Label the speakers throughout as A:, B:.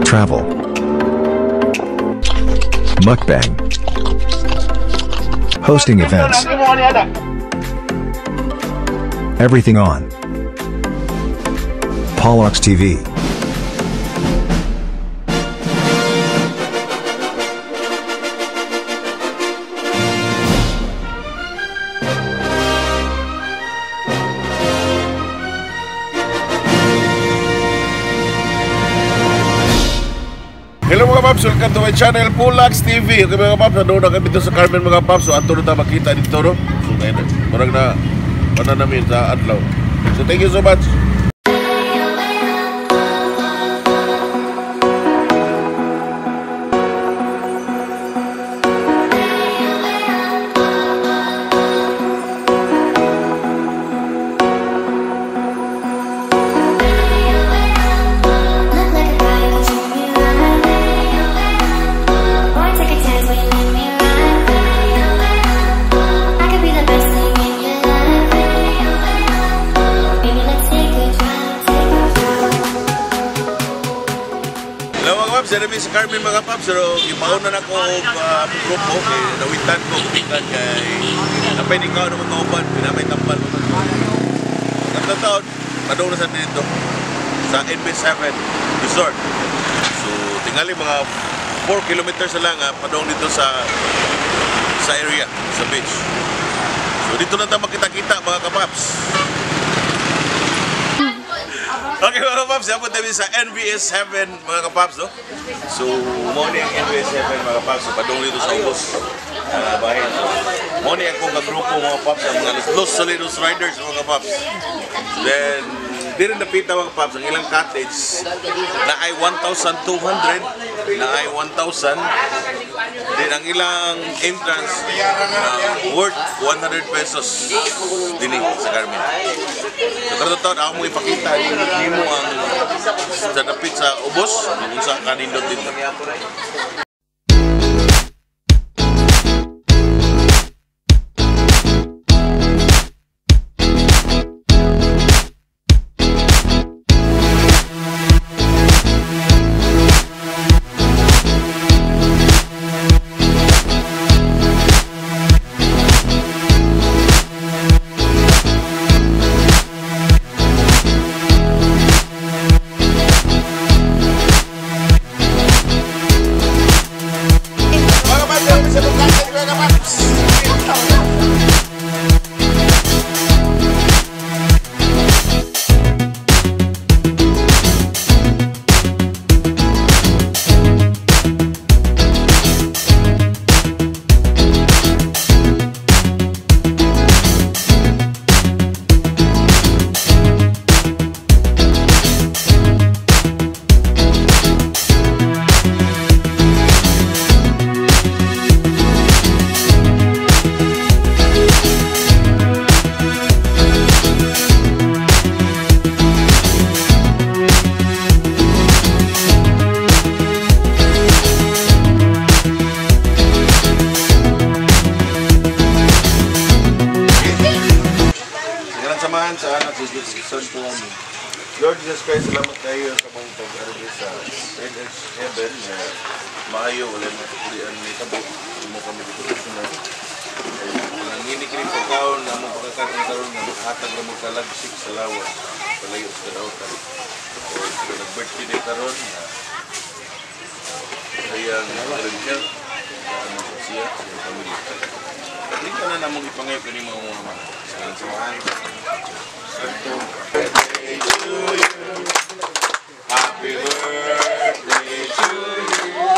A: travel, mukbang, hosting events, everything on Paulox TV.
B: Hello mga paps, welcome to my channel Paulox TV. Okay mga paps, ano na kami dito sa Carmen mga paps. So ato na tayo makita dito no. So ngayon, parang na namin sa adlaw. So thank you so much. Serbi sa Carmen mga paps, pero ipauna na ko grupo, nawitan ko, kumikan kay napay ikaw na mga kauban, pinamay tampal mo na. Katang taon, padong na sa dito, sa NB7 Resort. So, tingali mga 4 kilometers na lang, padong dito sa area, sa beach. So, dito na tayo makita-kita mga kapaps. Okay mga kapaps, yapon tayo sa NBS7 mga kapaps, no? So, morning ang NBS7 mga kapaps, so padong dito sa ubos bahay. Morning akong kagrupo mga kapaps, ang mga Los Solidos Riders mga kapaps. Then, di rin napita mga kapaps, ang ilang cottage na ay 1,200, na ay 1,000. Then, ang ilang entrance worth 100 pesos din sa Carmen. So, karatoon, ako mo ipakita mo ang sa dapit sa ubos, kung saan kanindot dito. Sa anak sa Lord Jesus Christ, salamat kayo sa mga pag-arali sa heaven na maayo, wala matutulian ni tabo mo kami dito na nanginig rin pagkaon na mong pagkakatang karoon na makahatag na magkalagsik sa lawa palayo sa kadautan o nag-birthday day karoon na kayang volunteer na siya sa pamilya. Hindi ka na namang ipangayo ka ni mga mga samahan. Happy birthday to you. Happy birthday to you.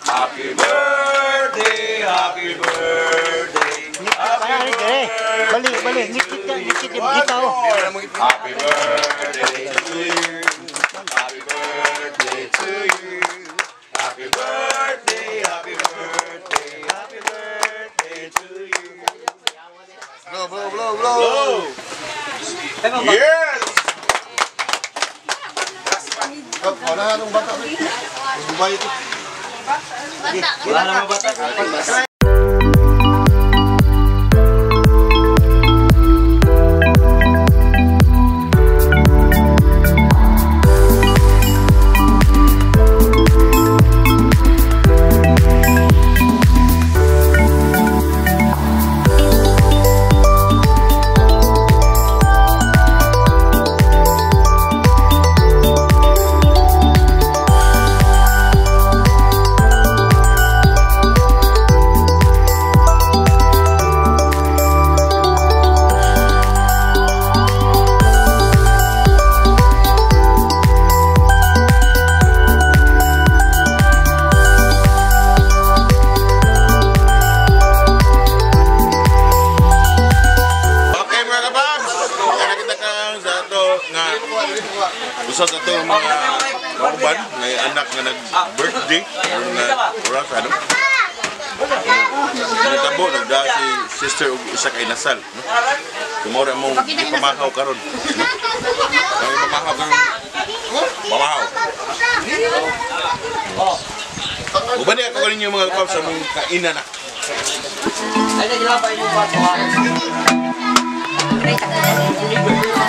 B: Happy birthday, happy birthday. Happy birthday.
C: Balik, nikit yung kita oh.
B: Happy birthday to you. Happy birthday to you. Happy birthday, happy birthday, happy birthday to you. Blow. Yes! Wala nang bata. Wala nang bata. may anak nga nag-birthday. Nga, oras, ano? Nagtabo, nagda si sister o isa kay Nasal. No? Tumora mong ipamahaw karon. No? May pamahaw karon. Pamahaw. Ubani ako kanin yung mga kapaps sa mong kainan na.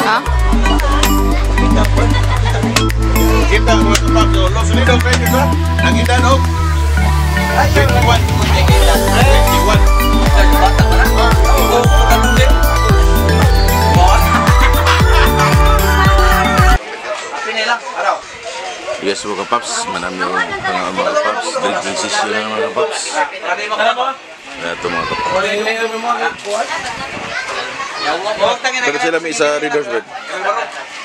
D: Ha?
B: Kita mga kapaps, Los Unidos, friends, ha? Nakita, no? 21. 21. Yes, mga kapaps, manami yung mga kapaps, drinking session na mga kapaps. Ito mga kapaps. Pero sila may isa readers bed.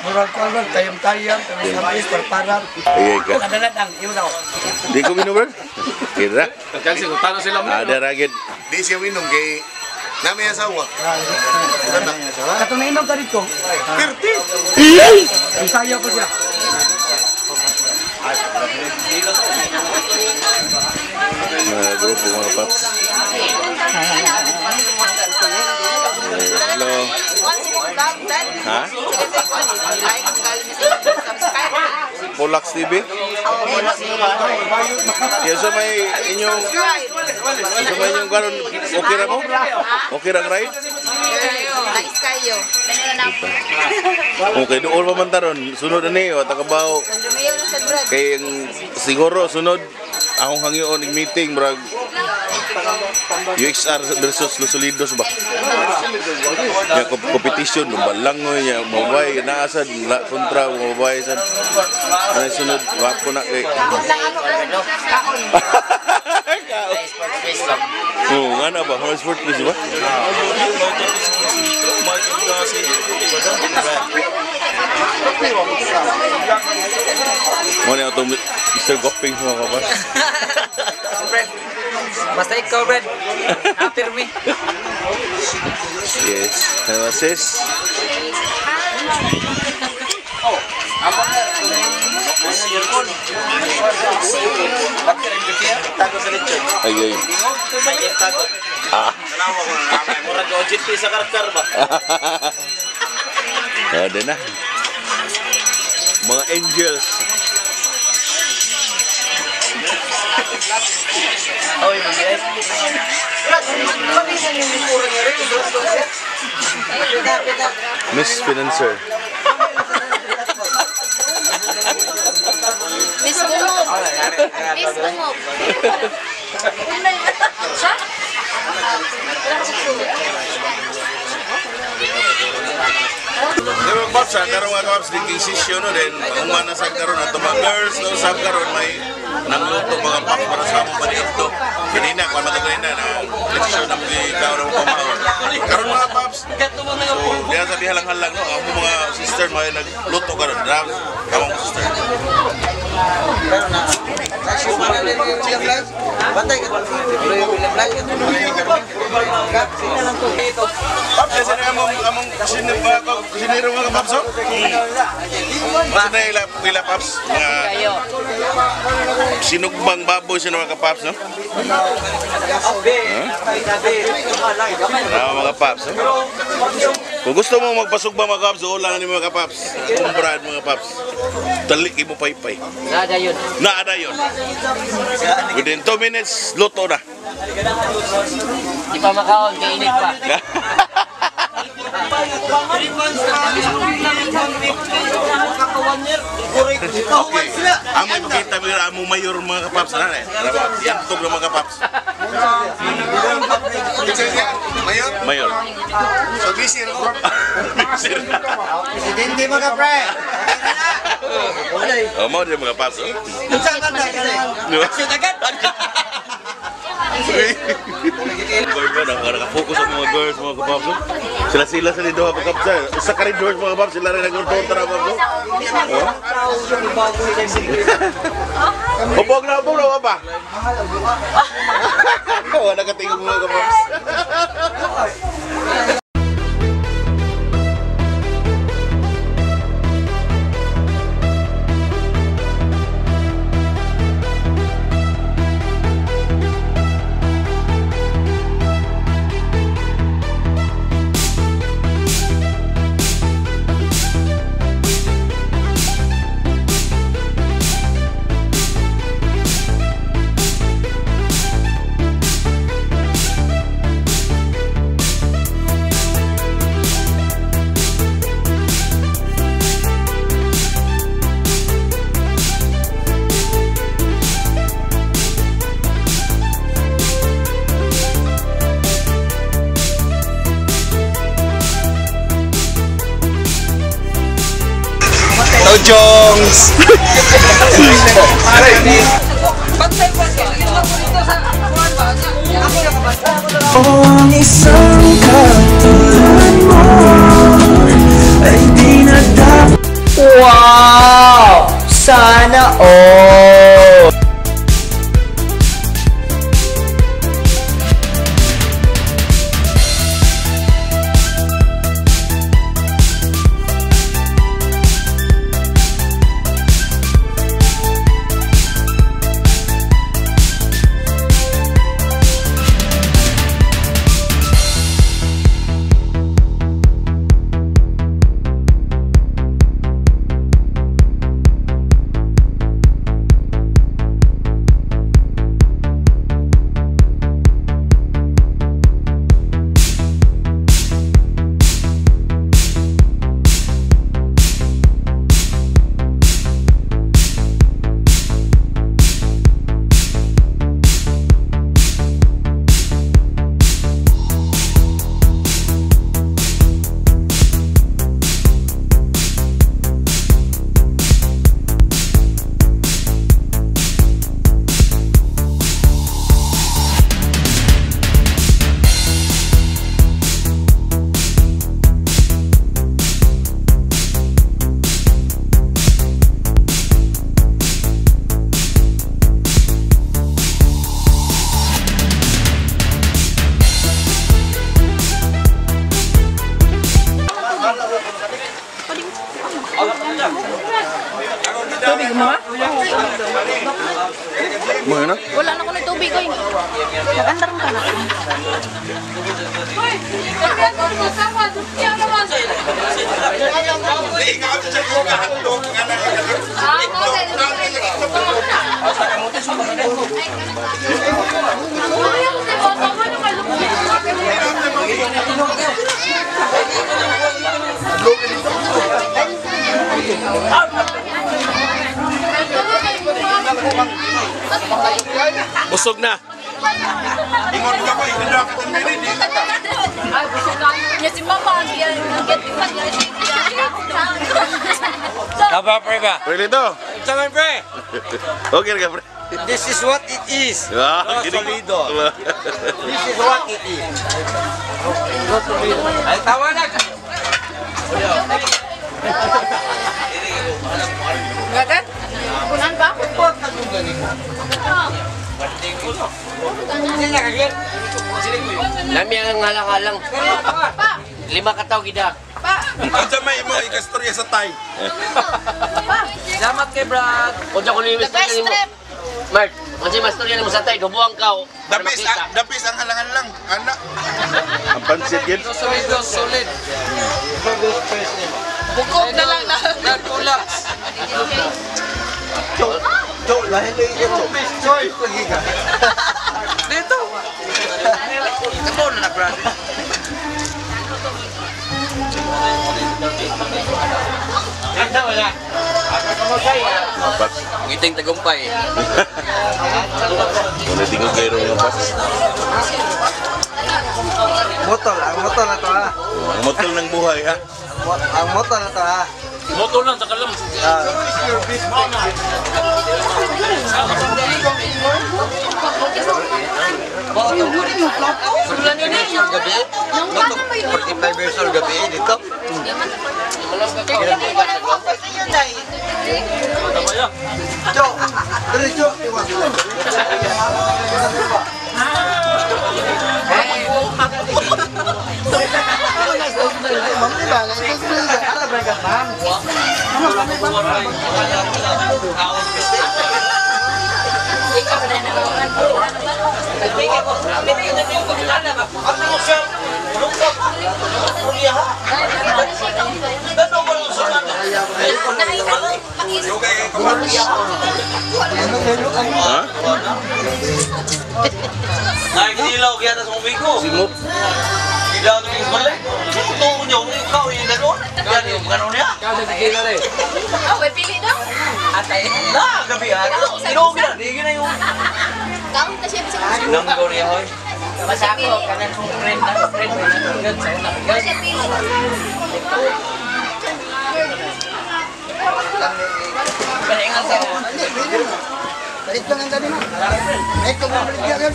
E: Murag kalban, tayong-tayang, tamis-tamis, parparan.
B: Ayay ka.
E: Kadalat ang iunaw.
B: Di ko minum bro? Kira?
F: Kasi kung tano sila mo.
B: Ada ragid.
G: Di siya minum kay namin asawa.
E: Katuminom ka dito.
G: 30.
E: Isayo ko siya.
B: Mga grupo mga kapaps. Hello. Ha? Polax TV? Kaya sa may inyong karon okay ra mo? Okay ra ride?
D: Nais kayo.
B: Okay, doon pa man taron. Sunod na niyo, takabaw.
D: Lumayaw na sa brad.
B: Kay siguro sunod akong hangyoon ig meeting brag UXR versus Los Solidos ba? Ya competition balangoy ya mabay naasad la kontra mabay sad. Ano sunod wapo na kay. Oh, ngana ba? How sport please ba? Mo na auto Mr. Gopping mga kapas.
E: Basta ikaw, Brad. After me.
B: Yes. Hello, sis. Ay, ay. Ah.
F: Murag OJT sa karkar ba?
B: Ada na. Mga angels.
E: Oy, mabilis.
B: Miss Financer.
D: Miss Bungog. Miss Bungog. Siya?
B: Pero Pops, karon nga Pops, drinking session no din. Ang mana sa karon ato mga girls no sa karon may nangluto mga Pops para sa among panito. Kanina kung ano kanina na session na mga tao na pamahon. Karon mga Pops. So, diyan sa bihalang-halang no, ang mga sister may nagluto karon. Kamong sister. Pops, kasi na among kusinero mga Pops, oh? Kasi na ila Pops, sinugbang baboy sa mga Pops, no? Mga Pops, no? Kung gusto mo magpasugba mga Pops, ulang ni mga Pops, kumbrad mga Pops, talik mo paypay.
E: Nada yun.
B: Naada yun. Within 2 minutes, luto na.
E: Di pa makaon, kainit pa.
B: Okay. Amo ipakita mo yung among mayor mga kapaps na eh. Yantog ng mga kapaps.
G: Mayor?
B: Mayor.
G: So busy no?
E: Presidente mga pre.
B: Oh, mau dia mga kapaps.
E: Unsa man na kana? Action agad.
B: Girl ba, nakafokus ang mga girls, mga kapaps. Sila sa lido mga kapaps. Sa corridors mga kapaps, sila rin nagkontonta na kapaps. Hubog na ba? Wala katingog mga kapaps.
G: Chongs!
H: Ang isang katulad mo ay di na dapat.
E: Wow! Sana all!
B: Mana?
D: Wala na ko ng tubig ko. Mag-andar mo ka na.
F: Busog na.
B: Ingon ka pa, ikandak ka ng meri, di ka ka.
D: Ay, busog na. Yan si Mama.
F: Kaba, pre ba?
B: Pwede to?
F: Sama, pre.
B: Okay ka, pre.
F: This is what it is.
B: Ah, gini.
F: Solido. This is what it is. Ay, tawa na.
D: Gagat? Kunan ba?
E: Nami ang halang-halang. 5 ka tao gida.
B: Ang jamay mo, ikastorya sa Thai.
E: Salamat kay Brad. O dyan ko liwis
D: The best trip.
E: Mark, kasi mastorya mo sa tayo, dubuang ka.
B: Dapis ang halangan lang, anak. Ang pansit yun.
F: Solid.
D: Bukog na lang na.
F: Nagkulak. Dito. Kato na na, Brad.
B: Apat.
E: Ngiting tagumpay.
B: Wala tingog kayo rin yung pas.
G: Motor na to ha.
B: Ang motor ng buhay, ha?
G: Ang motor na to ha.
F: Motor lang, saka lang.
G: Gabi? 45 years old gabi dito. Jo, dali Jo.
F: Ay, kinilaw kaya sa mumig ko. Simop. Kinilaw ito yung balay. Tungo niyo, ikaw yung gano'n. Yan yung gano'n niya.
D: Oh, may pili daw.
F: Atay. Na, gabi ha. Ginoo gina. Di gina yung...
D: Kaon na siya.
F: Nang Korea hoy.
E: Masako, kanan kong friend na friend. Good, sa'yo na.
D: Siya pili.
E: Palingan sa mo.
G: Balik lang ang dali mo. Balik lang ang balik yan.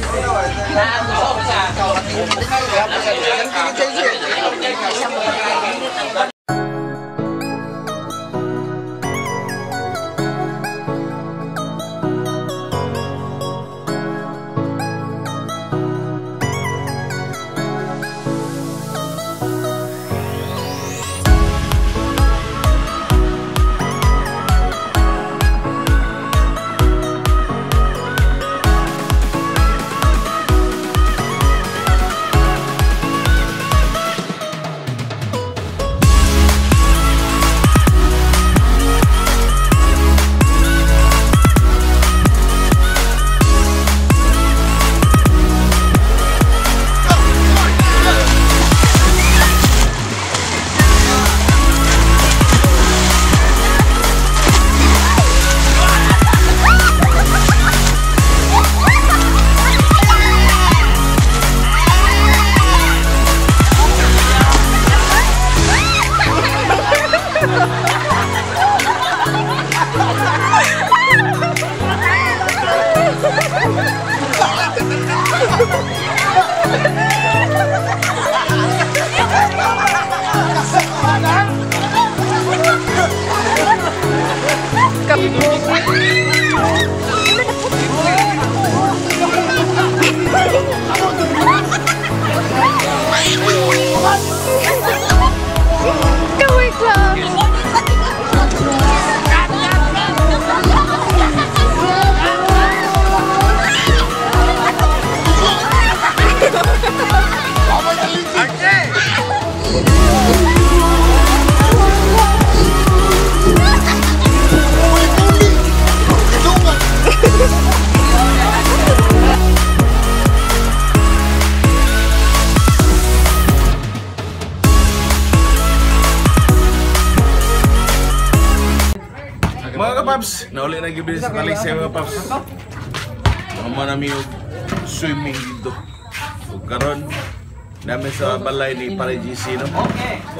B: Mga kapaps, nauli na gibili sa Talisay mga paps. Naman namin yung swimming dito. O karon namin sa balay ni Pare GC, no?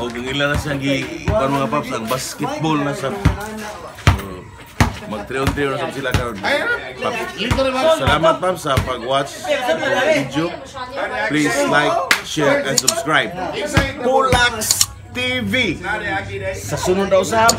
B: O kung ilan na siyang mga paps, ang basketball na sa mag-trion-trion na sila karon. Salamat paps sa pag-watch sa video. Please like, share, and subscribe. Pulax TV. Sa sunod na usap.